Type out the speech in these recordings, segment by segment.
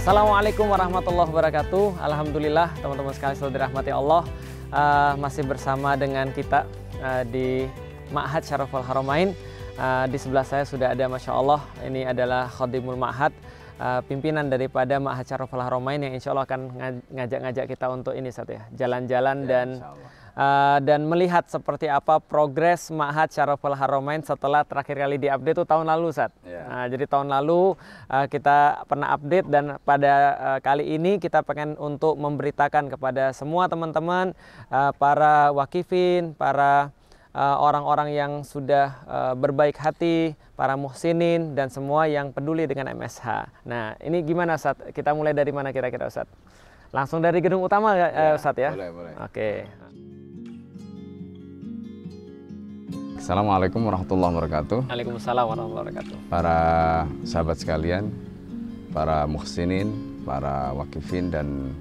Assalamualaikum warahmatullahi wabarakatuh. Alhamdulillah teman-teman sekalian selalu dirahmati Allah. Masih bersama dengan kita di Ma'had Syaraful Haramain. Di sebelah saya sudah ada, Masya Allah, ini adalah Khadimul Ma'had, pimpinan daripada Ma'had Syaraful Haramain yang insya Allah akan ngajak-ngajak kita untuk ini jalan-jalan dan melihat seperti apa progres Ma'had Syaraful Haramain setelah terakhir kali diupdate itu tahun lalu, Ustaz. Jadi tahun lalu kita pernah update, dan pada kali ini kita pengen untuk memberitakan kepada semua teman-teman, para wakifin, para orang-orang yang sudah berbaik hati, para muhsinin, dan semua yang peduli dengan MSH. Nah, ini gimana, Ustaz? Kita mulai dari mana kira-kira, Ustaz? Langsung dari gedung utama, Ustaz, ya? Boleh. Oke. Assalamualaikum warahmatullahi wabarakatuh. Waalaikumsalam warahmatullahi wabarakatuh. Para sahabat sekalian, para muhsinin, para wakifin, dan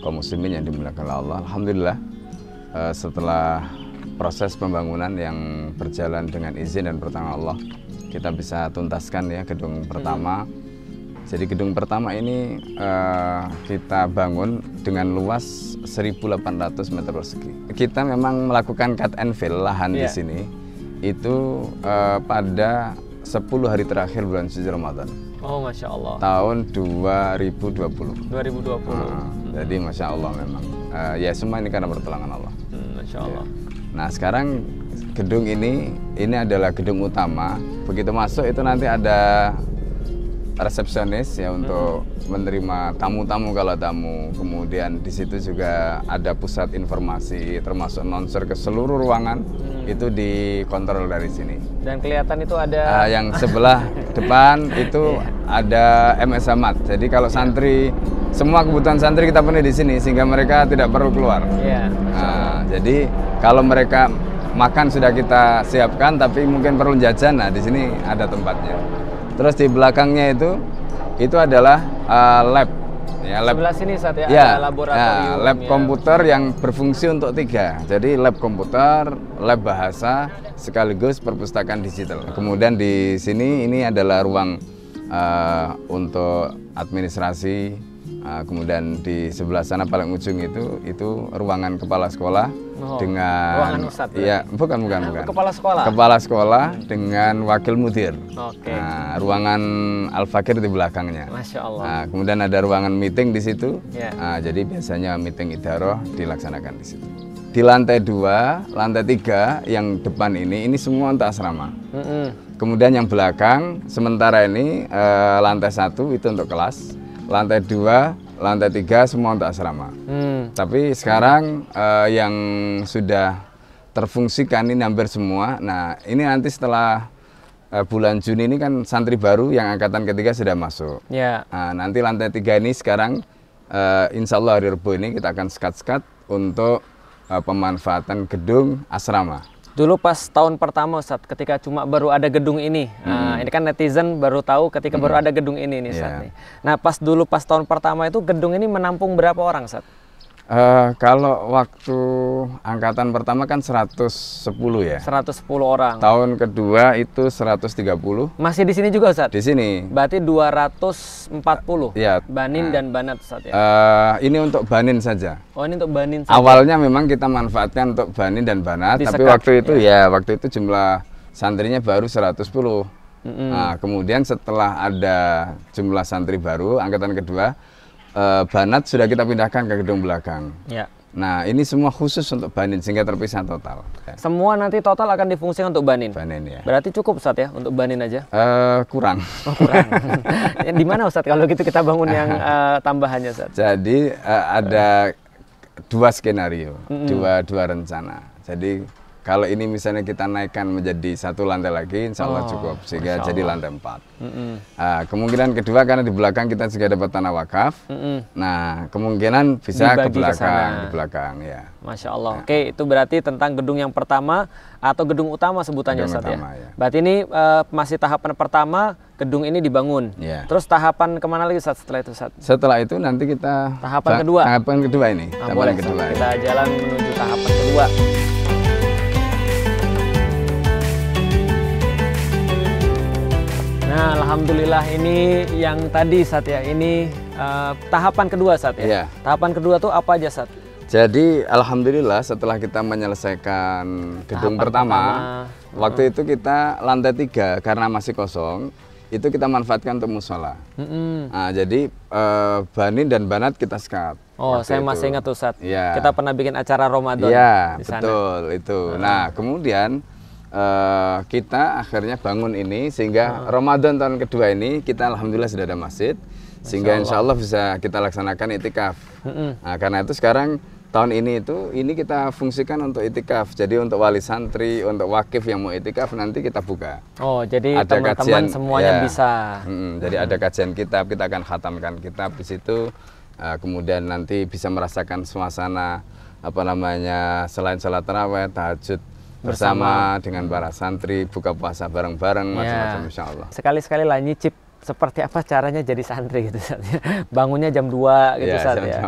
kaum muslimin yang dimuliakan Allah. Alhamdulillah, setelah proses pembangunan yang berjalan dengan izin dan pertolongan Allah, kita bisa tuntaskan ya gedung pertama. Jadi gedung pertama ini kita bangun dengan luas 1.800 meter persegi. Kita memang melakukan cut and fill lahan di sini itu pada 10 hari terakhir bulan suci Ramadan. Oh, Masya Allah. Tahun 2020. 2020. Jadi Masya Allah memang. Ya semua ini karena pertolongan Allah. Masya Allah. Nah sekarang gedung ini adalah gedung utama. Begitu masuk itu nanti ada resepsionis ya untuk menerima tamu-tamu kalau tamu. Kemudian di situ juga ada pusat informasi termasuk announcer ke seluruh ruangan itu dikontrol dari sini. Dan kelihatan itu ada yang sebelah depan itu ada MS Ahmad. Jadi kalau santri, semua kebutuhan santri kita penuhi di sini sehingga mereka tidak perlu keluar. Jadi kalau mereka makan sudah kita siapkan, tapi mungkin perlu jajan, nah di sini ada tempatnya. Terus di belakangnya itu adalah lab. Ya, lab. Sebelah sini saat ada laboratorium. Lab komputer yang berfungsi untuk 3. Jadi lab komputer, lab bahasa, sekaligus perpustakaan digital. Kemudian di sini ini adalah ruang untuk administrasi. Kemudian di sebelah sana paling ujung itu ruangan kepala sekolah dengan ruangan Ustadz, bukan. Kepala sekolah dengan wakil mudir. Nah, ruangan Al-Fakir di belakangnya. Masya Allah. Nah, kemudian ada ruangan meeting di situ. Jadi biasanya meeting idaroh dilaksanakan di situ. Di lantai 2, lantai 3 yang depan ini semua untuk asrama. Kemudian yang belakang sementara ini lantai 1 itu untuk kelas. Lantai 2, lantai 3 semua untuk asrama. Tapi sekarang yang sudah terfungsikan ini hampir semua. Nah ini nanti setelah bulan Juni ini kan santri baru yang angkatan ketiga sudah masuk. Nah, nanti lantai 3 ini sekarang insya Allah hari Rabu ini kita akan sekat-sekat untuk pemanfaatan gedung asrama. Dulu pas tahun pertama, Ustadz, ketika cuma baru ada gedung ini, ini kan netizen baru tahu ketika baru ada gedung ini nih, Ustadz. Nah pas tahun pertama itu gedung ini menampung berapa orang, Ustadz? Kalau waktu angkatan pertama kan 110 ya. 110 orang. Tahun kedua itu 130. Masih di sini juga, Ustadz? Di sini. Berarti 240. Ya. Banin dan banat, Ustadz, ya? Ini untuk banin saja. Oh, ini untuk banin saja. Awalnya memang kita manfaatkan untuk banin dan banat, tapi waktu itu jumlah santrinya baru 110. Nah, kemudian setelah ada jumlah santri baru angkatan kedua, banat sudah kita pindahkan ke gedung belakang. Nah ini semua khusus untuk banin sehingga terpisah total. Semua nanti total akan difungsikan untuk banin. Ya. Berarti cukup, Ustadz, ya untuk banin aja? Kurang. Kurang. Di mana, Ustadz, kalau gitu kita bangun yang tambahannya, Ustadz? Jadi ada 2 skenario, dua rencana. Jadi kalau ini misalnya kita naikkan menjadi 1 lantai lagi, insya Allah cukup sehingga jadi lantai 4. Kemungkinan kedua karena di belakang kita juga dapat tanah wakaf. Nah kemungkinan bisa dibagi di belakang ya. Masya Allah. Oke, itu berarti tentang gedung yang pertama atau gedung utama sebutannya, Ustadz, ya. Berarti ini masih tahapan pertama, gedung ini dibangun. Terus tahapan kemana lagi, Ustadz, setelah itu, Ustadz? Setelah itu nanti kita tahapan kedua. Tahapan kedua ini. Boleh, kedua. Kita jalan menuju tahapan kedua. Nah, alhamdulillah ini yang tadi Sat ya. Ini tahapan kedua Sat ya. Iya. Tahapan kedua tuh apa aja Sat? Jadi alhamdulillah setelah kita menyelesaikan gedung pertama, waktu itu kita lantai 3 karena masih kosong, itu kita manfaatkan untuk musola. Nah, jadi Bani dan Banat kita sekat. Oh, saya masih ingat tuh Sat. Ya. Kita pernah bikin acara Ramadan ya, di sana. Betul itu. Nah, kemudian kita akhirnya bangun ini sehingga Ramadan tahun kedua ini kita alhamdulillah sudah ada masjid sehingga insya Allah bisa kita laksanakan itikaf. Nah, karena itu sekarang tahun ini kita fungsikan untuk itikaf. Jadi untuk wali santri, untuk wakif yang mau itikaf nanti kita buka. Oh, jadi teman-teman semuanya bisa. Jadi ada kajian kitab, kita akan khatamkan kitab di situ. Kemudian nanti bisa merasakan suasana selain sholat tarawih, tahajud bersama dengan para santri, buka puasa bareng-bareng, macam-macam insya Allah. Sekali-sekali lah nyicip seperti apa caranya jadi santri gitu Sat. Bangunnya jam 2 gitu Sat ya.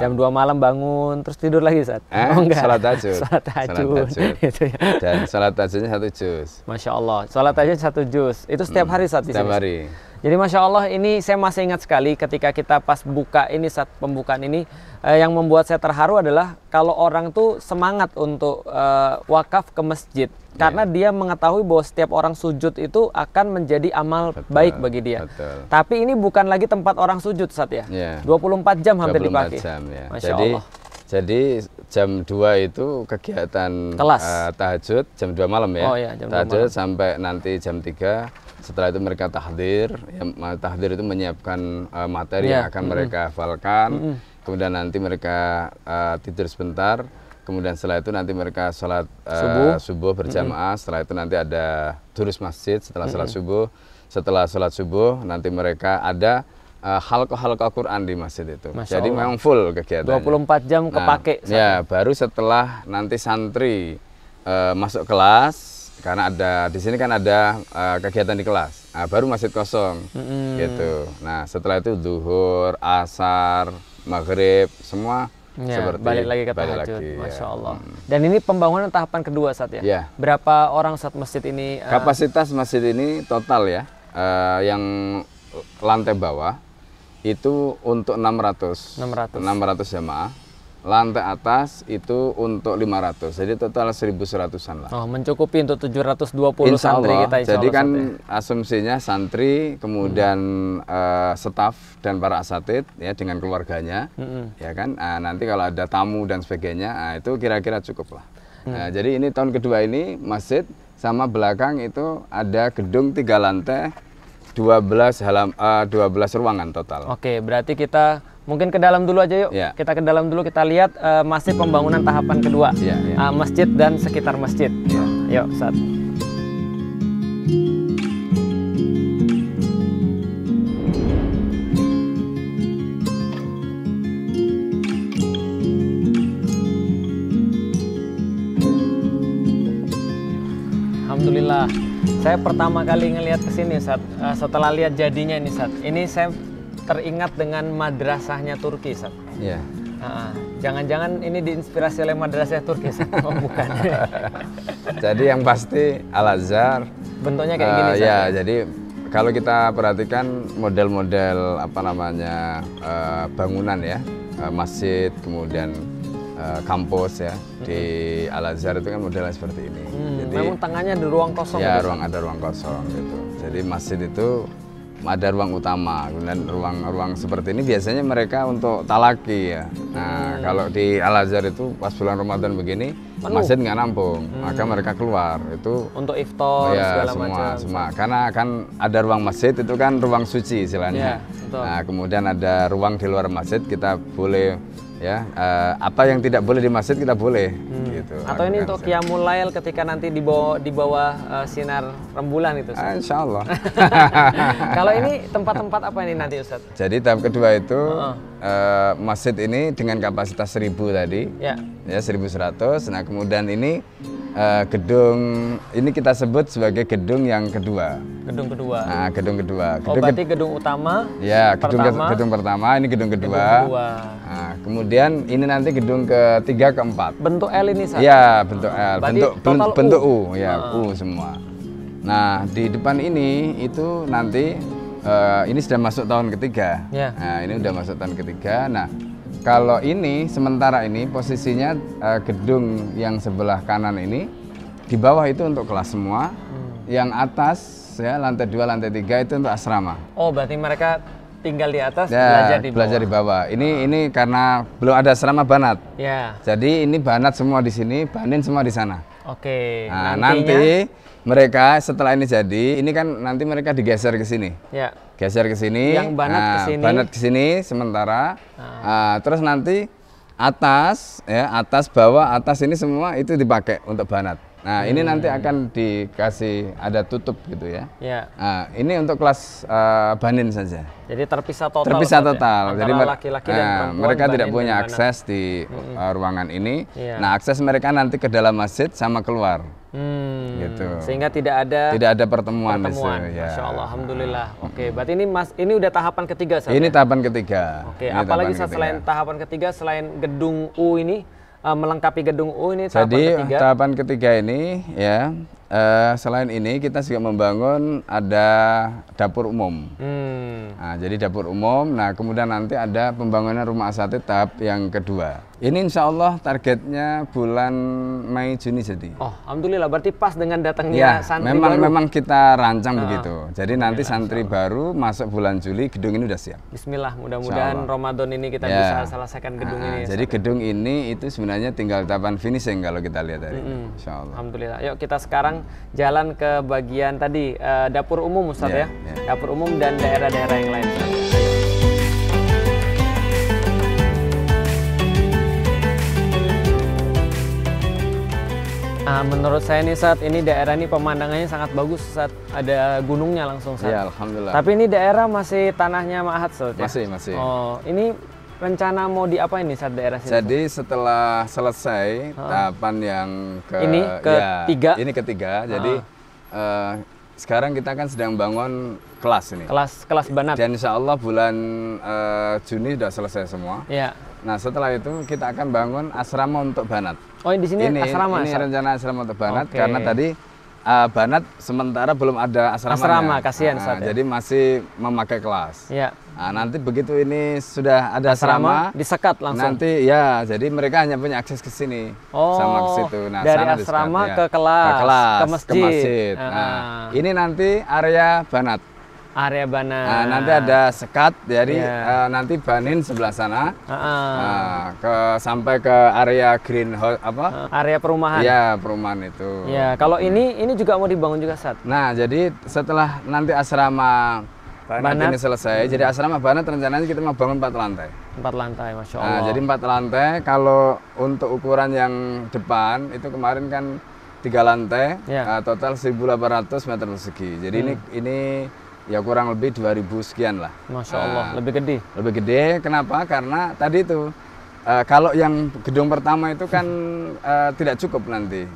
Jam 2 malam bangun terus tidur lagi Sat. Oh enggak. Salat tahajud. Salat tahajud. Gitu ya. Dan salat tahajudnya 1 juz. Masya Allah. Salat tahajud 1 juz. Itu setiap hari Sat di sini. Setiap hari. Jadi Masya Allah ini saya masih ingat sekali ketika kita pas buka ini saat pembukaan ini yang membuat saya terharu adalah kalau orang tuh semangat untuk wakaf ke masjid karena dia mengetahui bahwa setiap orang sujud itu akan menjadi amal baik bagi dia. Tapi ini bukan lagi tempat orang sujud Sat ya. 24 jam hampir dipakai. 24 jam ya. Masya Allah. Jadi jam 2 itu kegiatan tahajud jam 2 malam ya. Oh, iya, jam tahajud sampai nanti jam 3. Setelah itu mereka tahdir, tahdir itu menyiapkan materi yang akan mereka hafalkan. Kemudian nanti mereka tidur sebentar. Kemudian setelah itu nanti mereka sholat subuh berjamaah. Setelah itu nanti ada durus masjid setelah sholat subuh. Setelah sholat subuh nanti mereka ada halqa Quran di masjid itu. Masya Jadi Allah. memang full kegiatannya. 24 jam kepake. Ya, baru setelah nanti santri masuk kelas. Karena di sini kan ada kegiatan di kelas, baru masjid kosong, gitu. Nah setelah itu zuhur, asar, maghrib, semua seperti balik lagi ke tahajud, Masya Allah. Dan ini pembangunan tahapan kedua Sat ya? Ya. Berapa orang Sat masjid ini? Kapasitas masjid ini total ya, yang lantai bawah itu untuk 600 jamaah. Lantai atas itu untuk 500, jadi total 1.100-an lah. Oh, mencukupi untuk 720 santri kita insya Jadi Allah, kan ya. Asumsinya santri, kemudian staf dan para asatid ya dengan keluarganya, ya kan. Nanti kalau ada tamu dan sebagainya, itu kira-kira cukup lah. Nah, jadi ini tahun kedua ini masjid sama belakang itu ada gedung 3 lantai, 12 ruangan total. Oke, berarti kita mungkin ke dalam dulu aja yuk. Kita ke dalam dulu, kita lihat masih pembangunan tahapan kedua. Masjid dan sekitar masjid. Yuk, Sat. Alhamdulillah. Saya pertama kali ngelihat ke sini Sat, setelah lihat jadinya ini Sat. Ini saya teringat dengan madrasahnya Turki Sat. Iya. Jangan-jangan ini diinspirasi oleh madrasah Turki Sat? Oh, bukan. Jadi yang pasti Al-Azhar. Bentuknya kayak gini Sat. Ya, jadi kalau kita perhatikan model-model bangunan ya, masjid, kemudian kampus ya di Al-Azhar itu kan modelnya seperti ini. Jadi memang tengahnya ada ruang kosong. Ya, ada ruang kosong gitu. Jadi masjid itu ada ruang utama, kemudian ruang seperti ini biasanya mereka untuk talaki ya. Nah, kalau di Al-Azhar itu pas bulan Ramadan begini, masjid nggak nampung, maka mereka keluar itu untuk iftar segala macam. Semua. Karena kan ada ruang masjid itu kan ruang suci istilahnya. Nah, kemudian ada ruang di luar masjid kita boleh ya apa yang tidak boleh di masjid kita boleh gitu. Atau ini untuk qiyamul lail ketika nanti di bawah sinar rembulan itu. Insya Allah. Kalau ini tempat-tempat apa ini nanti Ustadz? Jadi tahap kedua itu masjid ini dengan kapasitas 1.000 tadi, ya 1.100. Nah kemudian ini gedung ini kita sebut sebagai gedung yang kedua. Gedung kedua. Nah, gedung kedua. Berarti gedung utama. Ya, gedung pertama, ini gedung kedua. Nah, kemudian ini nanti gedung ketiga, keempat. Bentuk L ini Sat? Ya, bentuk L. Bentuk U, ya U semua. Nah, di depan ini itu nanti ini sudah masuk tahun ketiga. Nah, ini udah masuk tahun ketiga. Nah, kalau ini sementara ini posisinya gedung yang sebelah kanan ini di bawah itu untuk kelas semua. Yang atas ya lantai 2, lantai 3 itu untuk asrama. Oh, berarti mereka tinggal di atas, ya, belajar di bawah. Ini karena belum ada asrama Banat. Ya. Jadi ini Banat semua di sini, Banin semua di sana. Oke. Nah, nanti mereka setelah ini jadi, ini kan nanti mereka digeser ke sini. Ya. Geser ke sini. Yang Banat ke sini. Banat ke sini sementara. Terus nanti atas ya, atas bawah, atas ini semua itu dipakai untuk Banat. Nah, ini nanti akan dikasih ada tutup gitu ya. Ya. Nah, ini untuk kelas Banin saja. Jadi terpisah total. Terpisah total. Ya? Jadi laki-laki dan perempuan. Mereka tidak punya akses di ruangan ini. Ya. Nah, akses mereka nanti ke dalam masjid sama keluar. Gitu. Sehingga tidak ada pertemuan. Ya. Masya Allah, alhamdulillah. Oke, berarti ini udah tahapan ketiga. Ini tahapan ketiga. Oke, apalagi selain tahapan ketiga, selain gedung U ini, melengkapi gedung U ini tahapan ketiga. Jadi tahapan ketiga ini ya, selain ini kita juga membangun ada dapur umum. Nah, jadi dapur umum. Nah, kemudian nanti ada pembangunan rumah asatid tahap yang kedua. Ini insya Allah targetnya bulan Mei Juni jadi. Oh, alhamdulillah. Berarti pas dengan datangnya santri baru. Memang kita rancang begitu. Jadi nanti santri baru masuk bulan Juli, gedung ini udah siap. Bismillah, mudah-mudahan Ramadan ini kita bisa selesaikan gedung ini. Jadi gedung ini itu sebenarnya tinggal tahapan finishing kalau kita lihat hari ini. Insya Allah. Alhamdulillah. Yuk kita sekarang jalan ke bagian tadi dapur umum, Ustaz ya. Dapur umum dan daerah-daerah yang lain. Nah, menurut saya nih saat ini daerah ini pemandangannya sangat bagus saat ada gunungnya langsung saat. Ya, alhamdulillah. Tapi ini daerah masih tanahnya Ma'had Saud ya? Masih. Oh, ini rencana mau diapain nih saat daerah sini? Jadi setelah selesai tahapan yang ketiga. Ini ketiga. Jadi sekarang kita kan sedang bangun kelas ini. Kelas Banat. Dan insya Allah bulan Juni sudah selesai semua. Ya. Nah, setelah itu kita akan bangun asrama untuk Banat. Oh, di sini asrama. Ini rencana asrama untuk Banat karena tadi Banat sementara belum ada asrama. Kasihan jadi masih memakai kelas. Ya. Nah, nanti begitu ini sudah ada asrama, disekat langsung. Nanti ya, jadi mereka hanya punya akses ke sini sama ke situ. Nah, dari sana asrama disekat, ke kelas, ke masjid. Nah, ini nanti area Banat. Area Banat. Nah, nanti ada sekat, jadi nanti Banin sebelah sana, sampai ke area greenhouse area perumahan. Ya, perumahan itu. Ya, kalau ini juga mau dibangun juga Sat. Nah, jadi setelah nanti asrama Banat ini selesai, jadi asrama Banat rencananya kita mau bangun 4 lantai. 4 lantai, Masya Allah. Nah, jadi 4 lantai. Kalau untuk ukuran yang depan itu kemarin kan 3 lantai, total 1.800 meter persegi. Jadi ini ya kurang lebih 2.000 sekian lah. Masya Allah, lebih gede. Lebih gede, kenapa? Karena tadi itu kalau yang gedung pertama itu kan tidak cukup nanti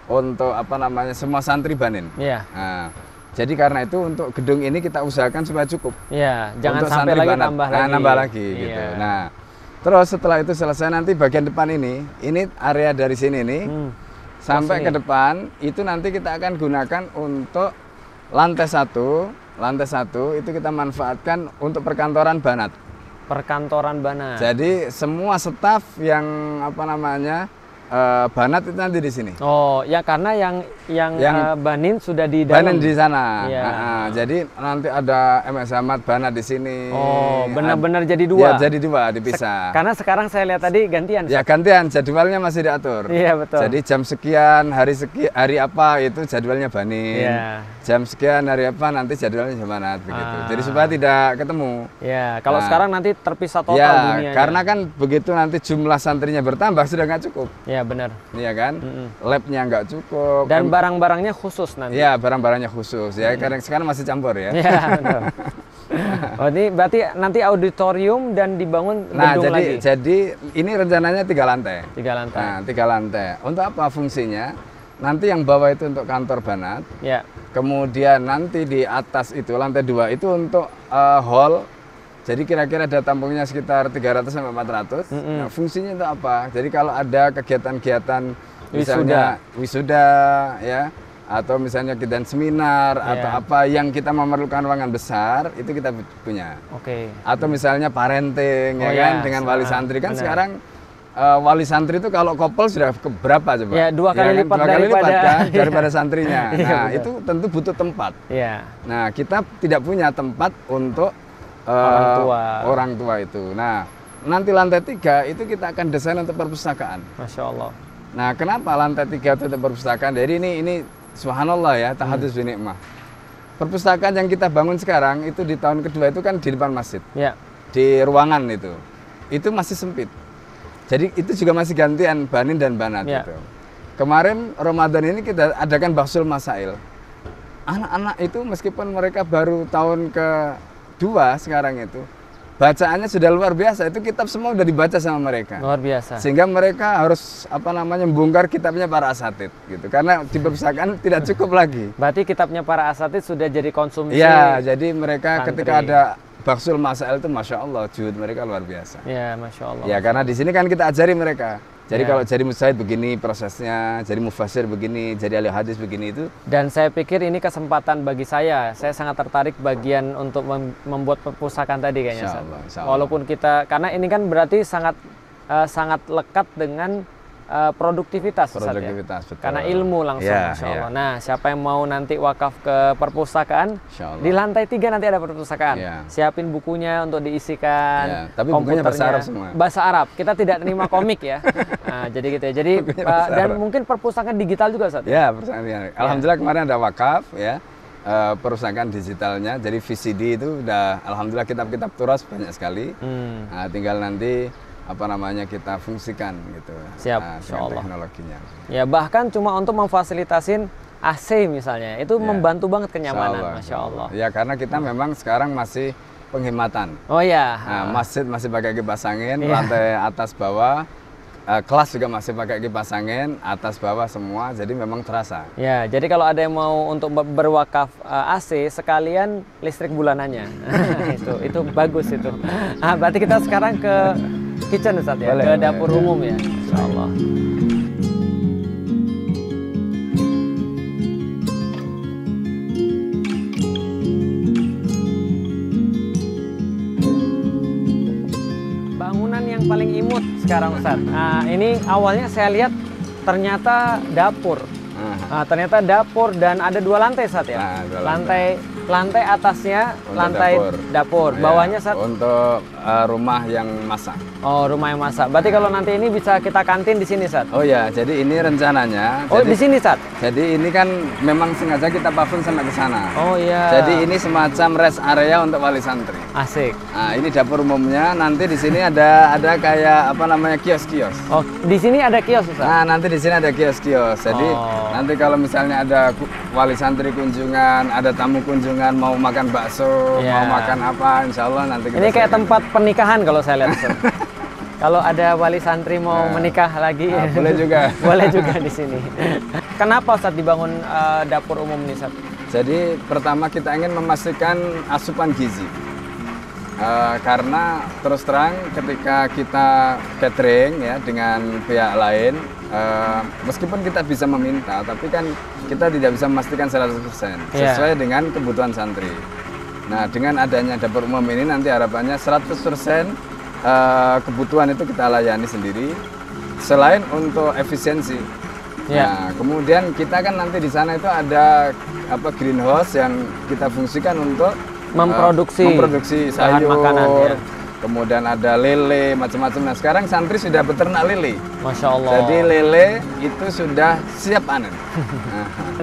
untuk apa namanya semua santri Banin. Nah, jadi karena itu untuk gedung ini kita usahakan supaya cukup. Iya, jangan sampai lagi nambah lagi gitu. Nah, terus setelah itu selesai nanti bagian depan ini area dari sini nih sampai ke depan itu nanti kita akan gunakan untuk lantai satu itu kita manfaatkan untuk perkantoran Banat. Perkantoran Banat. Jadi semua staf yang Banat itu nanti di sini. Oh, ya karena yang Banin sudah di dalam. Banin di sana. Jadi nanti ada MS Ahmad Banat di sini. Oh, benar-benar jadi dua. Ya, jadi dua dipisah. Karena sekarang saya lihat tadi gantian. Ya, gantian, jadwalnya masih diatur. Iya, betul. Jadi jam sekian, hari apa itu jadwalnya Banin. Iya. Jam sekian hari apa nanti jadwalnya Banat begitu. Jadi supaya tidak ketemu. Ya, kalau sekarang nanti terpisah total dunianya. Karena kan begitu nanti jumlah santrinya bertambah sudah nggak cukup. Ya, benar. Iya kan? Labnya nggak cukup. Dan barang-barangnya khusus nanti. Iya, barang-barangnya khusus. Ya, kadang sekarang masih campur ya. Iya, benar. Oh, ini berarti nanti auditorium dan dibangun gedung lagi. Jadi ini rencananya 3 lantai. 3 lantai. Nah, 3 lantai. Untuk apa fungsinya? Nanti yang bawah itu untuk kantor Banat. Ya. Kemudian nanti di atas itu lantai 2 itu untuk hall. Jadi kira-kira ada tampungnya sekitar 300 sampai 400. Nah, fungsinya untuk apa? Jadi kalau ada kegiatan-kegiatan misalnya wisuda ya, atau misalnya kita seminar atau apa yang kita memerlukan ruangan besar itu kita punya. Atau misalnya parenting dengan wali santri kan sekarang wali santri itu kalau couple sudah berapa coba? Ya, dua kali lipat daripada santrinya. Nah, itu tentu butuh tempat. Nah, kita tidak punya tempat untuk orang tua itu. Nah, nanti lantai 3 itu kita akan desain untuk perpustakaan. Masya Allah. Nah, kenapa lantai 3 itu untuk perpustakaan? Jadi ini subhanallah ya, tahadus bi nikmah. Perpustakaan yang kita bangun sekarang itu di tahun kedua itu kan di depan masjid. Di ruangan itu masih sempit. Jadi itu juga masih gantian banin dan banat gitu. Kemarin Ramadan ini kita adakan bahsul masail. Anak-anak itu meskipun mereka baru tahun kedua sekarang itu, bacaannya sudah luar biasa. Itu kitab semua udah dibaca sama mereka. Luar biasa. Sehingga mereka harus membongkar kitabnya para asatid gitu. Karena di perpustakaan tidak cukup lagi. Berarti kitabnya para asatid sudah jadi konsumsi. Ya, jadi mereka santri. Ketika ada Baksul Masail itu Masya Allah, juhud mereka luar biasa. Ya, Masya Allah. Ya, karena di sini kan kita ajari mereka. Jadi kalau jadi mujtahid begini prosesnya, jadi mufassir begini, jadi ahli hadis begini itu. Dan saya pikir ini kesempatan bagi saya. Saya sangat tertarik bagian untuk membuat perpustakaan tadi kayaknya. Insya Allah. Walaupun karena ini kan berarti sangat lekat dengan produktivitas, betul. Karena ilmu langsung, Masya Allah. Nah, siapa yang mau nanti wakaf ke perpustakaan, di lantai 3 nanti ada perpustakaan. Siapin bukunya untuk diisikan. Tapi bukunya bahasa Arab semua. Bahasa Arab. Kita tidak terima komik ya. Nah, jadi gitu ya. Jadi dan mungkin perpustakaan digital juga, Ustaz. Ya, perpustakaan digital. Alhamdulillah kemarin ada wakaf ya. Perpustakaan digitalnya. Jadi VCD itu udah alhamdulillah kitab-kitab turas banyak sekali. Nah, tinggal nanti kita fungsikan gitu. Siap, insyaallah. Teknologinya. Ya, bahkan cuma untuk memfasilitasin AC misalnya, itu membantu banget kenyamanan, Masya Allah. Ya, karena kita memang sekarang masih penghematan. Oh ya. Nah, masjid masih pakai kipas angin, lantai atas bawah, kelas juga masih pakai kipas angin, atas bawah semua, jadi memang terasa. Ya, jadi kalau ada yang mau untuk berwakaf AC, sekalian listrik bulanannya. itu bagus itu. Nah, berarti kita sekarang ke kitchen, Ustaz ya, ke dapur umum ya, insyaallah. Bangunan yang paling imut sekarang, Ustaz. Nah, ini awalnya saya lihat ternyata dapur. Ternyata dapur dan ada 2 lantai, Ustaz ya. Lantai atasnya lantai dapur. Bawahnya, Ustaz, untuk rumah yang masak. Oh, rumah yang masak. Berarti kalau nanti ini bisa kita kantin di sini, Ustaz? Oh ya, jadi ini rencananya. Oh, di sini, Ustaz? Jadi ini kan memang sengaja kita paving sampai ke sana. Oh iya. Jadi ini semacam rest area untuk wali santri. Asik. Nah, ini dapur umumnya. Nanti di sini ada kayak kios-kios. Oh, di sini ada kios, Ustaz? Nah, nanti di sini ada kios-kios. Jadi nanti kalau misalnya ada wali santri kunjungan, ada tamu kunjungan, mau makan bakso, mau makan apa, insya Allah nanti kita. Ini kayak tempat pernikahan kalau saya lihat. Kalau ada wali santri mau menikah lagi, boleh juga. Boleh juga di sini. Kenapa, Ustaz, dibangun dapur umum nih, Ustaz? Jadi pertama kita ingin memastikan asupan gizi. Karena terus terang ketika kita catering ya dengan pihak lain, meskipun kita bisa meminta, tapi kan kita tidak bisa memastikan 100% sesuai dengan kebutuhan santri. Nah, dengan adanya dapur umum ini nanti harapannya 100% kebutuhan itu kita layani sendiri, selain untuk efisiensi. Nah, kemudian kita kan nanti di sana itu ada greenhouse yang kita fungsikan untuk memproduksi sayur, makanan, kemudian ada lele, macam-macam. Nah, sekarang santri sudah beternak lele. Masya Allah. Jadi lele itu sudah siap panen.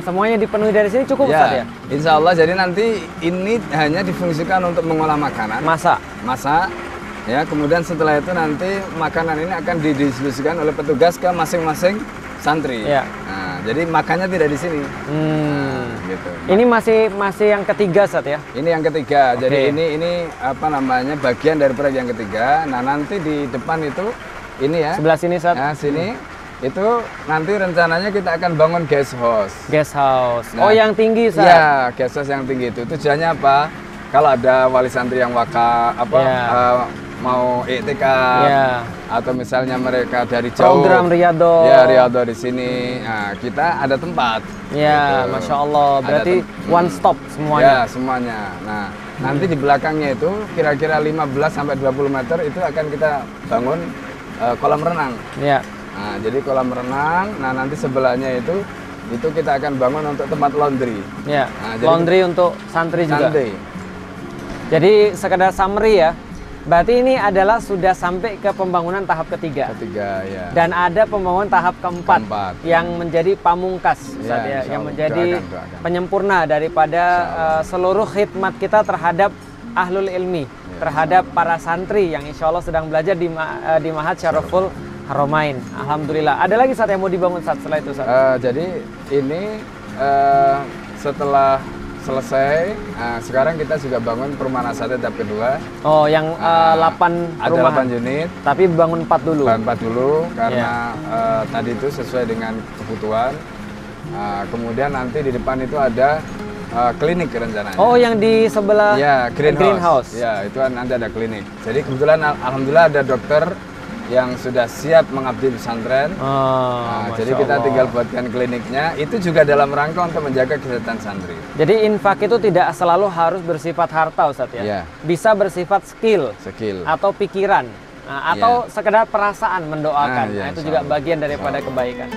Semuanya dipenuhi dari sini cukup, Ustaz ya? Insya Allah. Jadi nanti ini hanya difungsikan untuk mengolah makanan. Masak. Ya, kemudian setelah itu nanti makanan ini akan didistribusikan oleh petugas ke masing-masing santri. Nah, jadi makannya tidak di sini. Gitu. Ini masih yang ketiga, Ustaz ya? Ini yang ketiga. Jadi ini bagian dari proyek yang ketiga. Nah, nanti di depan itu ini ya. Sebelah sini, Ustaz. Nah, sini itu nanti rencananya kita akan bangun guest house. Guest house. Nah, yang tinggi, Ustaz. Iya, guest house yang tinggi itu. Tujuannya apa? Kalau ada wali santri yang mau iktikaf atau misalnya mereka dari jauh program Riyadhah ya Riyadhah di sini, nah, kita ada tempat ya gitu. Masya Allah, berarti one stop semuanya ya semuanya. Nah nanti di belakangnya itu kira-kira 15-20 meter itu akan kita bangun kolam renang ya. Nah jadi kolam renang, nah nanti sebelahnya itu kita akan bangun untuk tempat laundry ya. Nah, laundry untuk santri juga. Jadi sekedar summary ya, berarti ini adalah sudah sampai ke pembangunan tahap ketiga ya. Dan ada pembangunan tahap keempat yang menjadi pamungkas ya, yang menjadi penyempurna daripada seluruh khidmat kita terhadap ahlul ilmi, terhadap para santri yang insya Allah sedang belajar di Ma'had Syaraful Haramain. Alhamdulillah. Ada lagi Ustaz yang mau dibangun setelah itu Ustaz? Jadi ini setelah selesai, sekarang kita juga bangun perumahan Asatid tahap kedua. Oh, yang 8 rumah. Ada 8 unit. Tapi bangun 4 dulu. Bangun 4 dulu karena tadi itu sesuai dengan kebutuhan. Kemudian nanti di depan itu ada klinik rencananya. Oh, yang di sebelah greenhouse. Ya, itu nanti ada klinik. Jadi kebetulan alhamdulillah ada dokter yang sudah siap mengabdi pesantren. Jadi kita tinggal buatkan kliniknya. Itu juga dalam rangka untuk menjaga kesehatan santri. Jadi infak itu tidak selalu harus bersifat harta Ustaz ya. Bisa bersifat skill atau pikiran, atau sekedar perasaan mendoakan. Nah, itu juga bagian daripada kebaikan.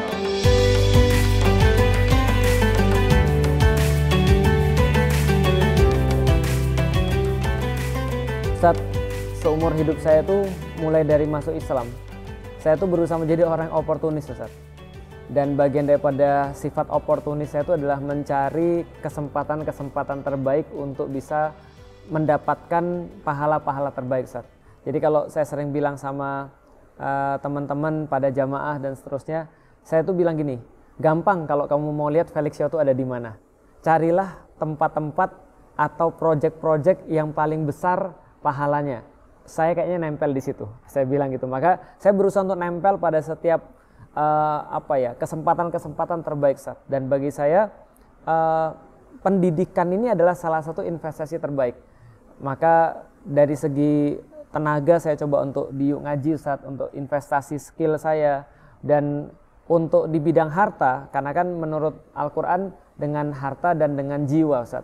Ustaz, seumur hidup saya tuh mulai dari masuk Islam, saya tuh berusaha menjadi orang yang oportunis Ustaz. Dan bagian daripada sifat oportunis saya itu adalah mencari kesempatan-kesempatan terbaik untuk bisa mendapatkan pahala-pahala terbaik Ustaz. Jadi kalau saya sering bilang sama teman-teman pada jamaah dan seterusnya, saya tuh bilang gini, gampang kalau kamu mau lihat Felix Show itu ada di mana. Carilah tempat-tempat atau project-project yang paling besar pahalanya. Saya kayaknya nempel di situ, saya bilang gitu. Maka saya berusaha untuk nempel pada setiap kesempatan-kesempatan terbaik Ustaz. Dan bagi saya pendidikan ini adalah salah satu investasi terbaik. Maka dari segi tenaga saya coba untuk ngaji Ustaz, untuk investasi skill saya, dan untuk di bidang harta, karena kan menurut Al-Quran dengan harta dan dengan jiwa Ustaz.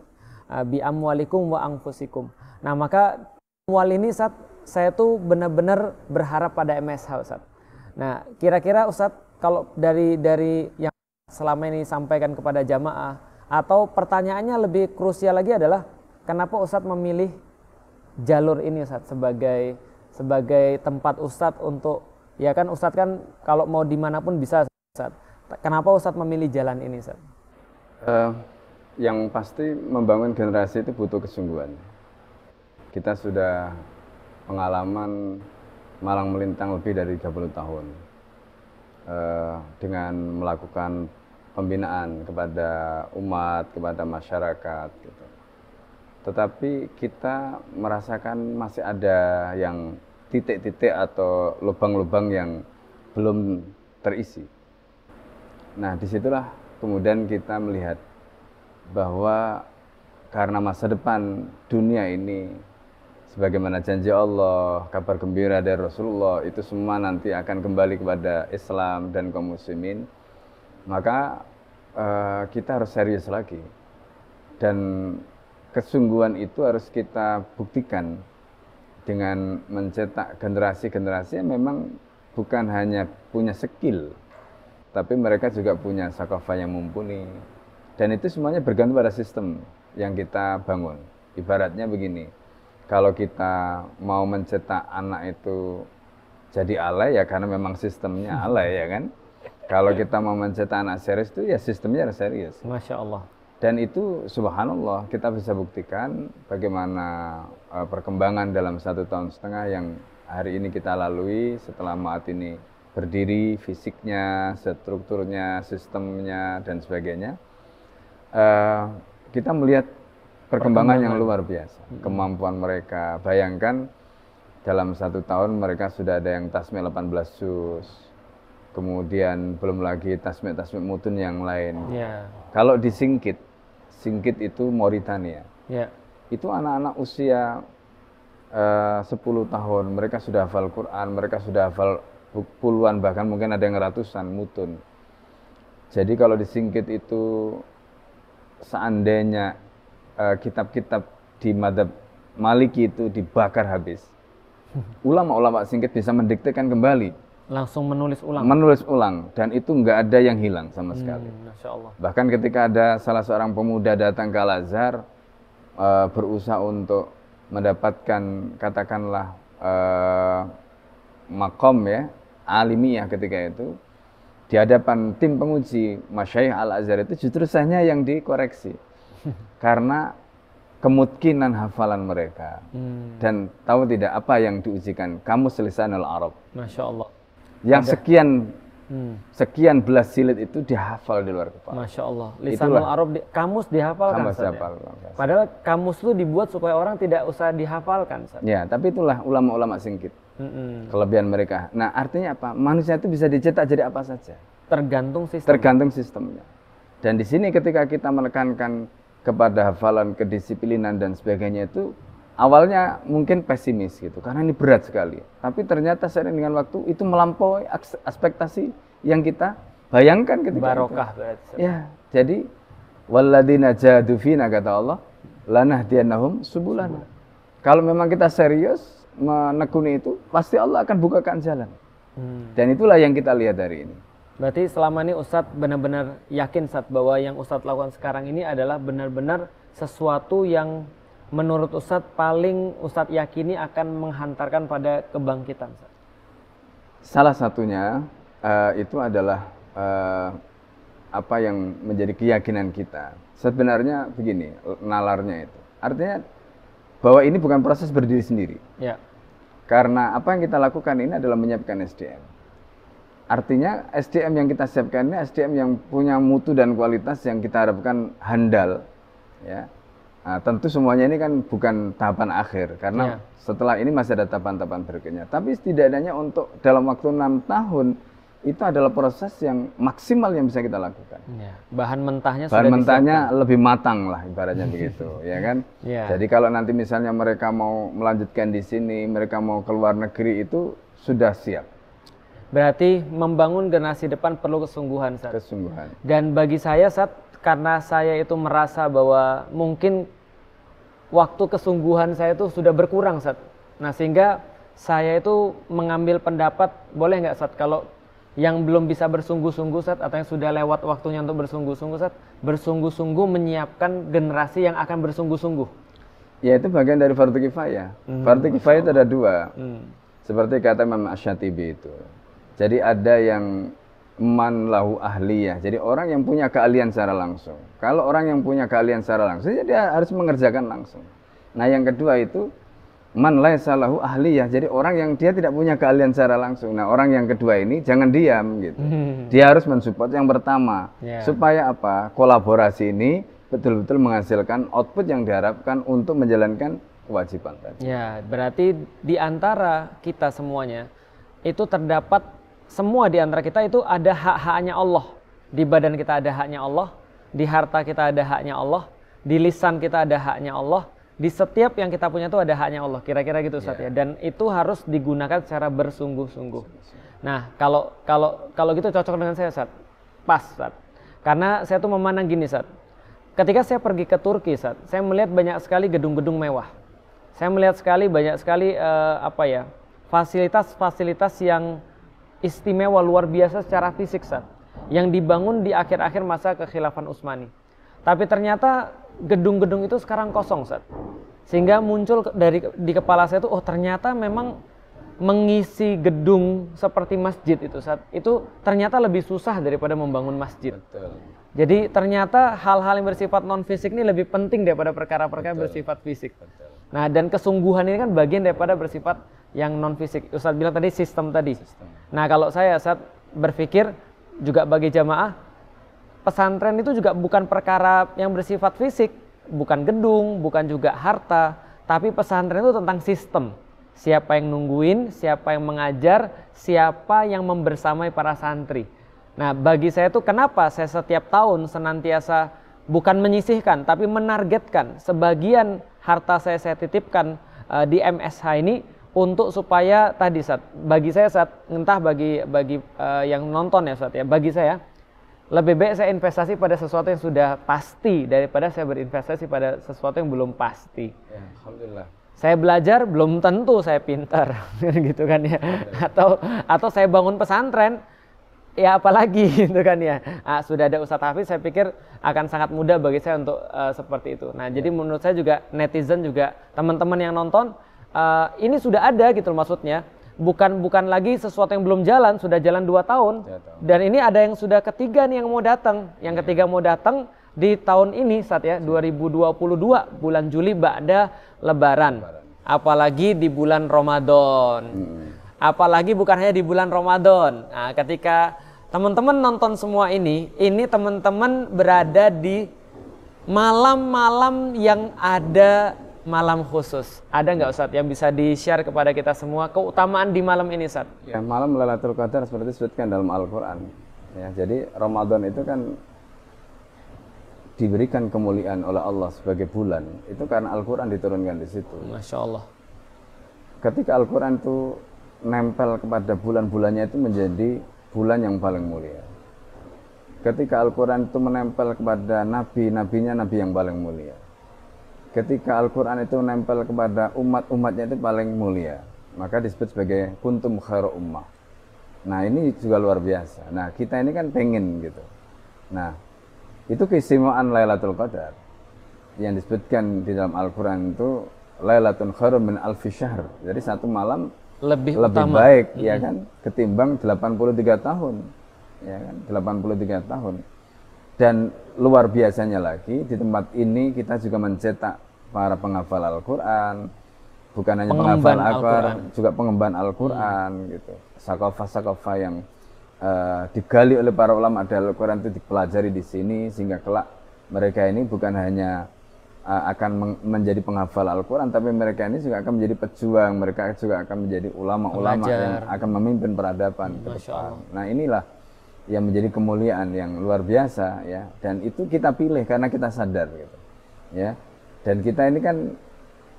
Bi amwalikum wa anfusikum. Nah maka amwal ini Ustaz, saya tuh benar-benar berharap pada MSH Ustaz. Nah, kira-kira Ustaz, kalau dari yang selama ini sampaikan kepada jamaah, atau pertanyaannya lebih krusial lagi adalah, kenapa Ustaz memilih jalur ini Ustaz sebagai tempat Ustaz untuk, ya kan Ustaz kan kalau mau dimanapun bisa Ustaz. Kenapa Ustaz memilih jalan ini Ustaz? Yang pasti membangun generasi itu butuh kesungguhan. Kita sudah pengalaman malang melintang lebih dari 30 tahun dengan melakukan pembinaan kepada umat, kepada masyarakat gitu. Tetapi kita merasakan masih ada yang titik-titik atau lubang-lubang yang belum terisi. Nah disitulah kemudian kita melihat bahwa karena masa depan dunia ini, sebagaimana janji Allah, kabar gembira dari Rasulullah, itu semua nanti akan kembali kepada Islam dan kaum muslimin, maka kita harus serius lagi. Dan kesungguhan itu harus kita buktikan dengan mencetak generasi-generasi yang memang bukan hanya punya skill, tapi mereka juga punya sakafah yang mumpuni. Dan itu semuanya bergantung pada sistem yang kita bangun. Ibaratnya begini, kalau kita mau mencetak anak itu jadi alay, ya karena memang sistemnya alay, ya kan. Kalau kita mau mencetak anak serius itu ya sistemnya harus serius. Masya Allah. Dan itu subhanallah kita bisa buktikan bagaimana perkembangan dalam 1,5 tahun yang hari ini kita lalui setelah Ma'had ini berdiri, fisiknya, strukturnya, sistemnya dan sebagainya. Kita melihat perkembangan yang luar biasa, kemampuan mereka. Bayangkan dalam 1 tahun mereka sudah ada yang tasmi' 18 juz, kemudian belum lagi tasmi' mutun yang lain. Kalau di Singkit itu Mauritania, itu anak-anak usia 10 tahun, mereka sudah hafal Quran, mereka sudah hafal puluhan, bahkan mungkin ada yang ratusan mutun. Jadi kalau di Singkit itu seandainya kitab-kitab di madhab Maliki itu dibakar habis, ulama-ulama Singkit bisa mendiktekan kembali, langsung menulis ulang, dan itu nggak ada yang hilang sama sekali. Masya Allah. Bahkan ketika ada salah seorang pemuda datang ke Al-Azhar, berusaha untuk mendapatkan katakanlah makom ya alimiyah, ketika itu di hadapan tim penguji Masyayikh Al-Azhar itu justru saya yang dikoreksi karena kemungkinan hafalan mereka. Dan tahu tidak apa yang diujikan? Kamus Lisanul Arab. Masya Allah. Yang sekian belas jilid itu dihafal di luar kepala. Masya Allah. Lisanul Arab, kamus dihafalkan. Kamus dihafalkan. Padahal kamus itu dibuat supaya orang tidak usah dihafalkan. Ya, tapi itulah ulama-ulama Singkit. Kelebihan mereka. Nah, artinya apa? Manusia itu bisa dicetak jadi apa saja. Tergantung sistem. Tergantung sistemnya. Dan di sini ketika kita menekankan kepada hafalan, kedisiplinan dan sebagainya itu awalnya mungkin pesimis gitu, karena ini berat sekali. Tapi ternyata seiring dengan waktu itu melampaui ekspektasi yang kita bayangkan ketika barokah itu. Berarti. Ya, jadi walladzina jahadu fina, kata Allah, lanahdiyannahum subulana. Kalau memang kita serius menekuni itu, pasti Allah akan bukakan jalan. Dan itulah yang kita lihat hari ini. Berarti selama ini Ustadz benar-benar yakin Ustadz bahwa yang Ustadz lakukan sekarang ini adalah benar-benar sesuatu yang menurut Ustadz paling Ustadz yakini akan menghantarkan pada kebangkitan, Ustadz? Salah satunya itu adalah apa yang menjadi keyakinan kita. Sebenarnya begini nalarnya itu. Artinya bahwa ini bukan proses berdiri sendiri. Ya. Karena apa yang kita lakukan ini adalah menyiapkan SDM. Artinya SDM yang kita siapkan ini SDM yang punya mutu dan kualitas yang kita harapkan handal, ya. Nah, tentu semuanya ini kan bukan tahapan akhir, karena setelah ini masih ada tahapan-tahapan berikutnya. Tapi setidaknya untuk dalam waktu 6 tahun itu adalah proses yang maksimal yang bisa kita lakukan. Ya. Bahan mentahnya lebih matang lah ibaratnya begitu, ya kan? Ya. Jadi kalau nanti misalnya mereka mau melanjutkan di sini, mereka mau keluar negeri itu sudah siap. Berarti membangun generasi depan perlu kesungguhan, Ustadz. Kesungguhan. Dan bagi saya, Ustadz, karena saya itu merasa bahwa mungkin waktu kesungguhan saya itu sudah berkurang, Ustadz. Nah, sehingga saya itu mengambil pendapat, boleh nggak, Ustadz, kalau yang belum bisa bersungguh-sungguh, Ustadz, atau yang sudah lewat waktunya untuk bersungguh-sungguh, Ustadz, bersungguh-sungguh menyiapkan generasi yang akan bersungguh-sungguh. Ya, itu bagian dari fardu kifayah. Fardu kifayah itu ada dua. Seperti kata Imam Asy-Syatibi itu. Jadi ada yang man lahu ahliyah. Jadi orang yang punya keahlian secara langsung. Kalau orang yang punya keahlian secara langsung, jadi dia harus mengerjakan langsung. Nah, yang kedua itu man laisa lahu ahliyah. Jadi orang yang dia tidak punya keahlian secara langsung. Nah, orang yang kedua ini jangan diam gitu. Dia harus mensupport yang pertama. Supaya apa? Kolaborasi ini betul-betul menghasilkan output yang diharapkan untuk menjalankan kewajiban tadi. Ya, berarti di antara kita semuanya itu terdapat semua di antara kita itu ada hak-haknya Allah. Di badan kita ada haknya Allah, di harta kita ada haknya Allah, di lisan kita ada haknya Allah, di setiap yang kita punya itu ada haknya Allah. Kira-kira gitu, Ustadz, ya. Dan itu harus digunakan secara bersungguh-sungguh. Nah, kalau gitu cocok dengan saya, Ustadz. Pas, Ustadz. Karena saya tuh memandang gini, Ustadz. Ketika saya pergi ke Turki, Ustadz, saya melihat banyak sekali gedung-gedung mewah. Saya melihat banyak sekali fasilitas-fasilitas yang istimewa luar biasa secara fisik, Ustadz, yang dibangun di akhir-akhir masa kekhilafan Utsmani. Tapi ternyata gedung-gedung itu sekarang kosong, Ustadz. Sehingga muncul di kepala saya itu, oh ternyata memang mengisi gedung seperti masjid itu, Ustadz, itu ternyata lebih susah daripada membangun masjid. Betul. Jadi ternyata hal-hal yang bersifat non fisik ini lebih penting daripada perkara-perkara bersifat fisik. Betul. Nah, dan kesungguhan ini kan bagian daripada bersifat yang non fisik. Ustadz bilang tadi sistem tadi. Nah, kalau saya berpikir juga bagi jamaah, pesantren itu juga bukan perkara yang bersifat fisik, bukan gedung, bukan juga harta, tapi pesantren itu tentang sistem. Siapa yang nungguin, siapa yang mengajar, siapa yang membersamai para santri. Nah, bagi saya itu kenapa saya setiap tahun senantiasa bukan menyisihkan, tapi menargetkan sebagian harta saya titipkan di MSH ini untuk supaya tadi bagi saya entah bagi yang nonton ya ya, bagi saya lebih baik saya investasi pada sesuatu yang sudah pasti daripada saya berinvestasi pada sesuatu yang belum pasti. Ya, alhamdulillah. Saya belajar belum tentu saya pintar gitu kan ya. Atau saya bangun pesantren ya apalagi gitu kan ya. Sudah ada Ustadz Hafiz, saya pikir akan sangat mudah bagi saya untuk seperti itu. Nah, jadi menurut saya juga netizen juga teman-teman yang nonton ini sudah ada gitu maksudnya. Bukan lagi sesuatu yang belum jalan, sudah jalan 2 tahun. Dan ini ada yang sudah ketiga nih yang mau datang. Yang ketiga mau datang di tahun ini ya 2022 bulan Juli ba'da Lebaran. Apalagi di bulan Ramadan. Apalagi bukan hanya di bulan Ramadan. Nah, ketika teman-teman nonton semua ini teman-teman berada di malam-malam yang ada malam khusus. Ada nggak Ustadz yang bisa di-share kepada kita semua keutamaan di malam ini, Ustadz? Ya, malam Lailatul Qadar seperti disebutkan dalam Al-Quran. Ya, jadi Ramadan itu kan diberikan kemuliaan oleh Allah sebagai bulan. Itu karena Al-Quran diturunkan di situ. Masya Allah. Ketika Al-Quran itu nempel kepada bulan-bulannya itu menjadi bulan yang paling mulia. Ketika Al-Quran itu menempel kepada nabi-nabinya, nabi yang paling mulia. Ketika Al-Quran itu nempel kepada umat-umatnya itu paling mulia, maka disebut sebagai kuntum khairu ummah. Nah, ini juga luar biasa. Nah, kita ini kan pengen gitu. Nah, itu keistimewaan Lailatul Qadar yang disebutkan di dalam Al-Quran itu Lailatul khairu min alfi syahr. Jadi satu malam lebih baik ya kan ketimbang 83 tahun. Ya kan? 83 tahun. Dan luar biasanya lagi, di tempat ini kita juga mencetak para penghafal Al-Quran, bukan hanya penghafal Al-Quran, juga pengemban Al-Quran gitu. Sakofah-sakofah yang digali oleh para ulama dari Al-Quran itu dipelajari di sini, sehingga kelak mereka ini bukan hanya akan menjadi penghafal Al-Quran, tapi mereka ini juga akan menjadi pejuang, mereka juga akan menjadi ulama-ulama yang akan memimpin peradaban ke depan. Nah, inilah yang menjadi kemuliaan yang luar biasa ya, dan itu kita pilih karena kita sadar gitu ya. Dan kita ini kan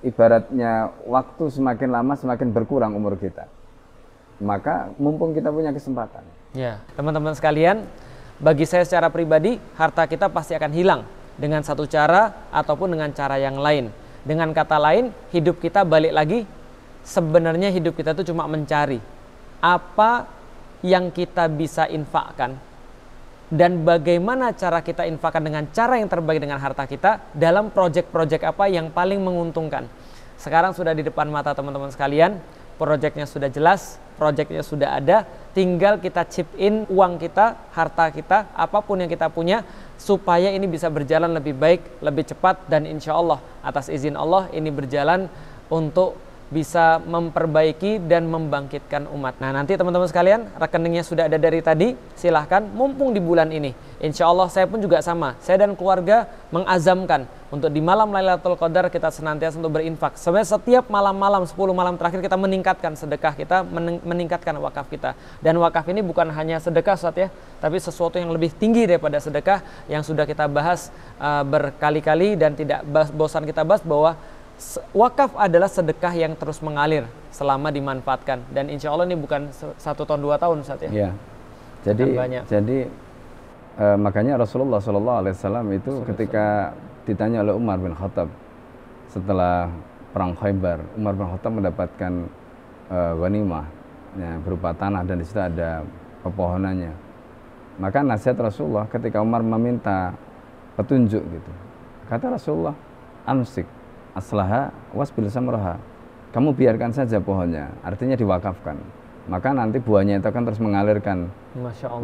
ibaratnya waktu semakin lama semakin berkurang umur kita, maka mumpung kita punya kesempatan ya. Teman-teman sekalian, bagi saya secara pribadi harta kita pasti akan hilang dengan satu cara ataupun dengan cara yang lain. Dengan kata lain, hidup kita balik lagi, sebenarnya hidup kita itu cuma mencari apa yang kita bisa infakkan dan bagaimana cara kita infakkan dengan cara yang terbaik dengan harta kita dalam proyek-proyek apa yang paling menguntungkan. Sekarang sudah di depan mata teman-teman sekalian, proyeknya sudah jelas, proyeknya sudah ada, tinggal kita chip in uang kita, harta kita, apapun yang kita punya supaya ini bisa berjalan lebih baik, lebih cepat, dan insya Allah atas izin Allah ini berjalan untuk bisa memperbaiki dan membangkitkan umat. Nah, nanti teman-teman sekalian, rekeningnya sudah ada dari tadi, silahkan mumpung di bulan ini. Insya Allah saya pun juga sama, saya dan keluarga mengazamkan untuk di malam Lailatul Qadar kita senantiasa untuk berinfak. Sebenarnya setiap malam-malam, 10 malam terakhir kita meningkatkan sedekah kita, meningkatkan wakaf kita. Dan wakaf ini bukan hanya sedekah Ustaz ya, tapi sesuatu yang lebih tinggi daripada sedekah yang sudah kita bahas berkali-kali dan tidak bosan kita bahas bahwa wakaf adalah sedekah yang terus mengalir selama dimanfaatkan, dan insya Allah ini bukan 1 tahun 2 tahun Ustaz ya. Iya. Jadi makanya Rasulullah SAW itu ketika ditanya oleh Umar bin Khattab setelah perang Khaybar, Umar bin Khattab mendapatkan ghanimah ya, berupa tanah, dan di situ ada pepohonannya. Maka nasihat Rasulullah ketika Umar meminta petunjuk gitu, kata Rasulullah, amsik aslaha wasbil samraha, kamu biarkan saja pohonnya, artinya diwakafkan, maka nanti buahnya itu akan terus mengalirkan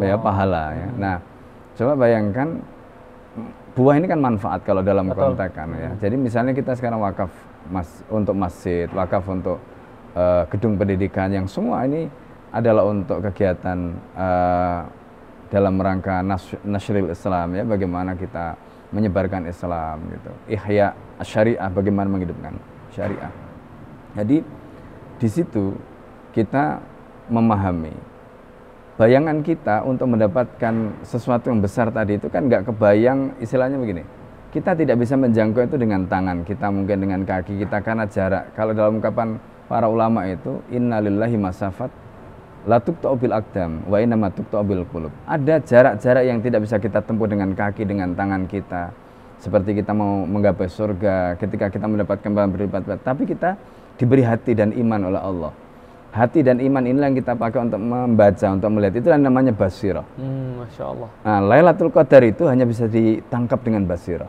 ya, pahala ya. Nah, coba bayangkan, buah ini kan manfaat kalau dalam konteks kan ya. Jadi misalnya kita sekarang wakaf untuk masjid, wakaf untuk gedung pendidikan, yang semua ini adalah untuk kegiatan dalam rangka nasyril Islam ya, bagaimana kita menyebarkan Islam gitu. Ihya syariah, bagaimana menghidupkan syariah. Jadi di situ kita memahami bayangan kita untuk mendapatkan sesuatu yang besar tadi itu kan nggak kebayang, istilahnya begini. kita tidak bisa menjangkau itu dengan tangan kita, mungkin dengan kaki kita karena jarak. Kalau dalam ungkapan para ulama itu, innalillahi masafat la tuqta'u bil aqdam wa innama tuqta'u bil qulub. Ada jarak-jarak yang tidak bisa kita tempuh dengan kaki, dengan tangan kita. Seperti kita mau menggapai surga, ketika kita mendapatkan pahala berlipat-lipat, tapi kita diberi hati dan iman oleh Allah. Hati dan iman inilah yang kita pakai untuk membaca, untuk melihat. Itulah yang namanya basirah. Masya Allah. Nah, Lailatul Qadar itu hanya bisa ditangkap dengan basirah.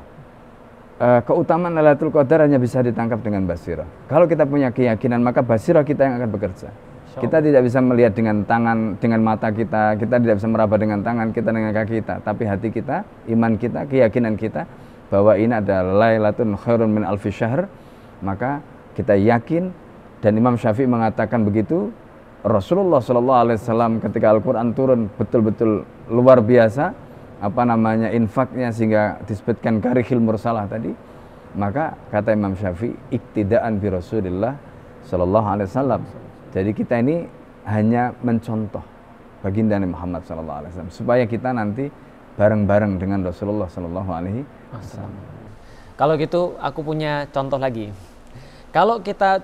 Keutamaan Lailatul Qadar hanya bisa ditangkap dengan basirah. Kalau kita punya keyakinan, maka basirah kita yang akan bekerja. Kita tidak bisa melihat dengan tangan, dengan mata kita tidak bisa meraba dengan tangan kita, dengan kaki kita, tapi hati kita, iman kita, keyakinan kita bahwa ini adalah Lailatul khairun min alfi syahr, maka kita yakin. Dan Imam Syafi'i mengatakan begitu. Rasulullah SAW ketika Al-Quran turun betul-betul luar biasa, infaknya, sehingga disebutkan karihil mursalah tadi. Maka kata Imam Syafi'i, iktidaan bi Rasulillah SAW. Jadi kita ini hanya mencontoh baginda Muhammad SAW supaya kita nanti bareng-bareng dengan Rasulullah SAW. Kalau gitu aku punya contoh lagi. Kalau kita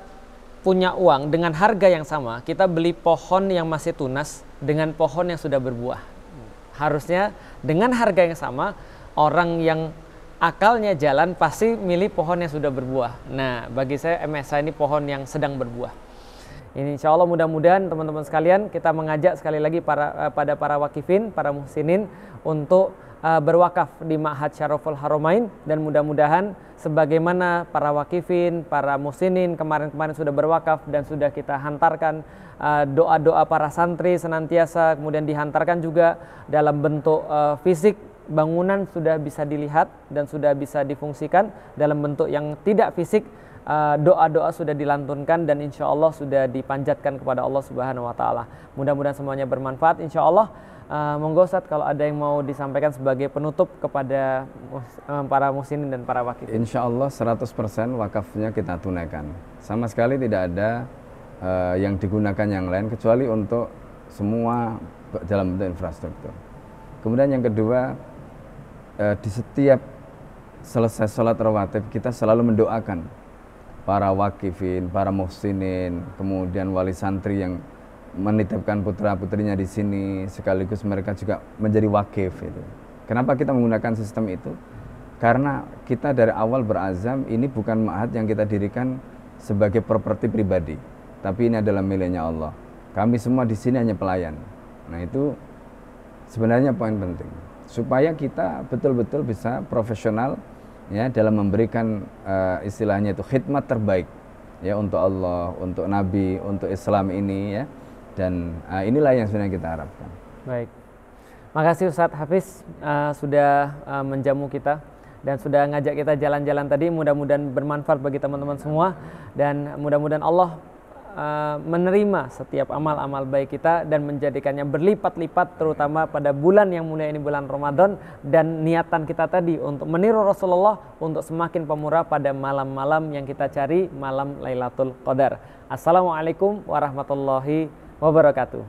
punya uang dengan harga yang sama, kita beli pohon yang masih tunas dengan pohon yang sudah berbuah. Harusnya dengan harga yang sama, orang yang akalnya jalan pasti milih pohon yang sudah berbuah. Nah, bagi saya MSA ini pohon yang sedang berbuah. Ini insya Allah mudah-mudahan teman-teman sekalian, kita mengajak sekali lagi pada para wakifin, para muhsinin untuk berwakaf di Ma'had Syaraful Haramain, dan mudah-mudahan sebagaimana para wakifin, para muhsinin kemarin-kemarin sudah berwakaf dan sudah kita hantarkan doa-doa para santri senantiasa, kemudian dihantarkan juga dalam bentuk fisik, bangunan sudah bisa dilihat dan sudah bisa difungsikan. Dalam bentuk yang tidak fisik, doa-doa sudah dilantunkan dan insya Allah sudah dipanjatkan kepada Allah Subhanahu Wa Taala. Mudah-mudahan semuanya bermanfaat insya Allah. Monggo Ustadz, kalau ada yang mau disampaikan sebagai penutup kepada para muhsinin dan para wakif. Insya Allah 100% wakafnya kita tunaikan. Sama sekali tidak ada yang digunakan yang lain kecuali untuk semua dalam bentuk infrastruktur. Kemudian yang kedua, di setiap selesai sholat rawatib kita selalu mendoakan para wakifin, para muhsinin, kemudian wali santri yang menitipkan putra-putrinya di sini, sekaligus mereka juga menjadi wakif itu. Kenapa kita menggunakan sistem itu? Karena kita dari awal berazam ini bukan ma'had yang kita dirikan sebagai properti pribadi, tapi ini adalah miliknya Allah. Kami semua di sini hanya pelayan. Nah, itu sebenarnya poin penting supaya kita betul-betul bisa profesional ya dalam memberikan istilahnya itu khidmat terbaik ya untuk Allah, untuk Nabi, untuk Islam ini ya. Dan inilah yang sebenarnya kita harapkan. Baik, makasih Ustadz Hafiz sudah menjamu kita dan sudah ngajak kita jalan-jalan tadi. Mudah-mudahan bermanfaat bagi teman-teman semua, dan mudah-mudahan Allah menerima setiap amal-amal baik kita dan menjadikannya berlipat-lipat, terutama pada bulan yang mulia ini, bulan Ramadan, dan niatan kita tadi untuk meniru Rasulullah untuk semakin pemurah pada malam-malam yang kita cari, malam Lailatul Qadar. Assalamualaikum warahmatullahi wabarakatuh.